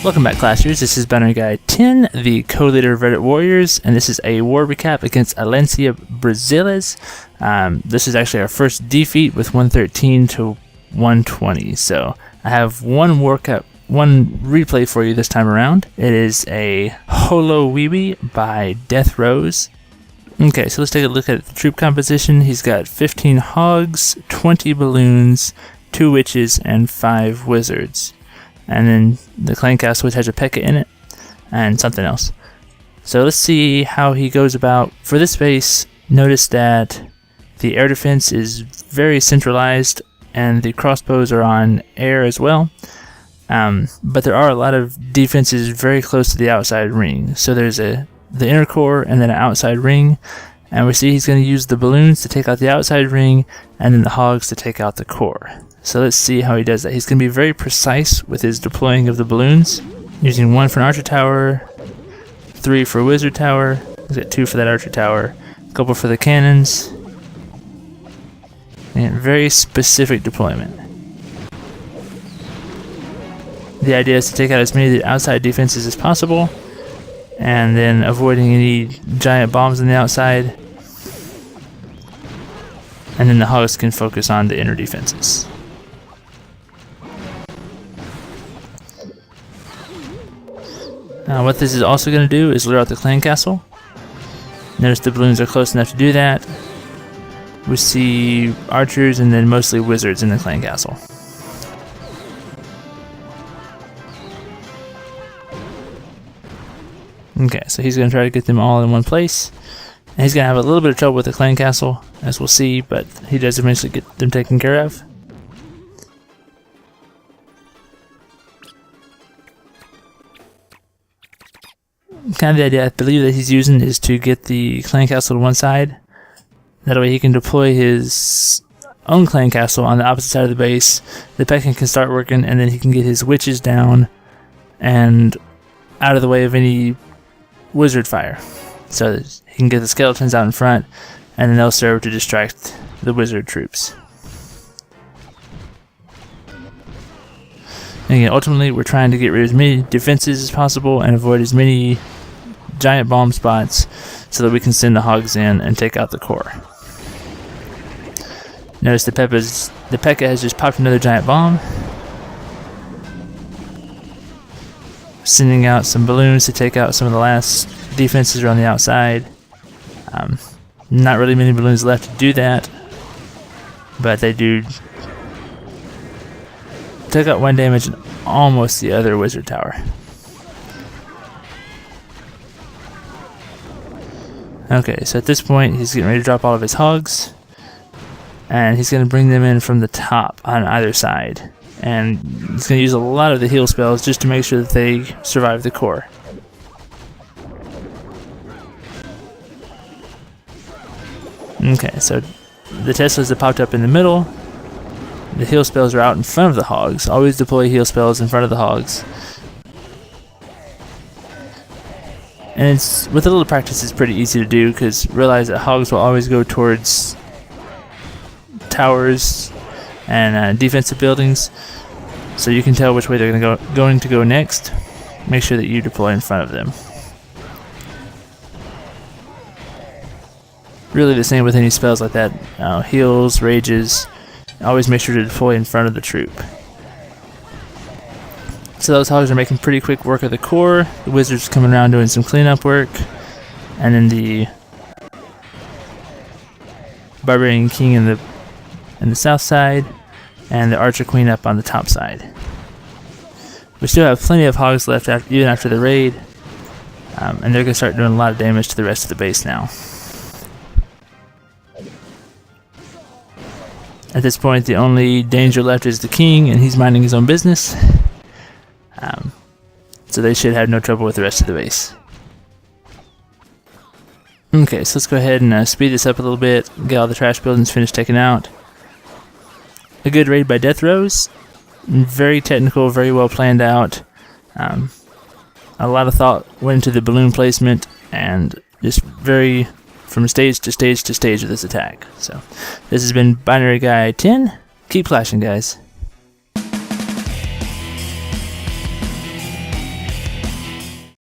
Welcome back, Clashers. This is Binary Guy 10, the co-leader of Reddit Warriors, and this is a war recap against ALIANÇA BRASIL3. This is actually our first defeat with 113 to 120. So I have one replay for you this time around. It is a HoLoWiWi by DeathRose. Okay, so let's take a look at the troop composition. He's got 15 hogs, 20 balloons, 2 witches, and 5 wizards. And then the clan castle, which has a P.E.K.K.A in it, and something else. So let's see how he goes about. For this base, notice that the air defense is very centralized, and the crossbows are on air as well. But there are a lot of defenses very close to the outside ring. So there's the inner core and then an outside ring. And we see he's going to use the balloons to take out the outside ring, and then the hogs to take out the core. So let's see how he does that. He's going to be very precise with his deploying of the balloons, using 1 for an archer tower, 3 for a wizard tower, he's got 2 for that archer tower, a couple for the cannons, and very specific deployment. The idea is to take out as many of the outside defenses as possible, and then avoiding any giant bombs on the outside, and then the hogs can focus on the inner defenses. What this is also going to do is lure out the clan castle. Notice the balloons are close enough to do that. We see archers and then mostly wizards in the clan castle. Okay, so he's going to try to get them all in one place. And he's going to have a little bit of trouble with the clan castle, as we'll see, but he does eventually get them taken care of. Kind of the idea I believe that he's using is to get the clan castle to one side. That way he can deploy his own clan castle on the opposite side of the base. The P.E.K.K.A can start working, and then he can get his witches down and out of the way of any wizard fire. So that he can get the skeletons out in front, and then they'll serve to distract the wizard troops. And again, ultimately we're trying to get rid of as many defenses as possible and avoid as many giant bomb spots so that we can send the hogs in and take out the core. Notice the P.E.K.K.A has just popped another giant bomb, sending out some balloons to take out some of the last defenses around the outside. Not really many balloons left to do that, but they do take out 1 damage and almost the other wizard tower. Okay, so at this point he's getting ready to drop all of his hogs, and he's going to bring them in from the top on either side, and he's going to use a lot of the heal spells just to make sure that they survive the core. Okay, so the Teslas have popped up in the middle. The heal spells are out in front of the hogs. Always deploy heal spells in front of the hogs. And it's, with a little practice, it's pretty easy to do, because realize that hogs will always go towards towers and defensive buildings, so you can tell which way they're going to go next. Make sure that you deploy in front of them. Really the same with any spells like that. Heals, rages, always make sure to deploy in front of the troop. So those hogs are making pretty quick work of the core. The wizards coming around doing some cleanup work, and then the Barbarian King in the south side, and the Archer Queen up on the top side. We still have plenty of hogs left even after the raid, and they're going to start doing a lot of damage to the rest of the base now. At this point, the only danger left is the king, and he's minding his own business. So they should have no trouble with the rest of the base. Okay, so let's go ahead and speed this up a little bit, get all the trash buildings finished taken out. A good raid by DeathRose. Very technical, very well planned out. A lot of thought went into the balloon placement, and just very from stage to stage to stage of this attack. So this has been Binary Guy 10. Keep clashing, guys.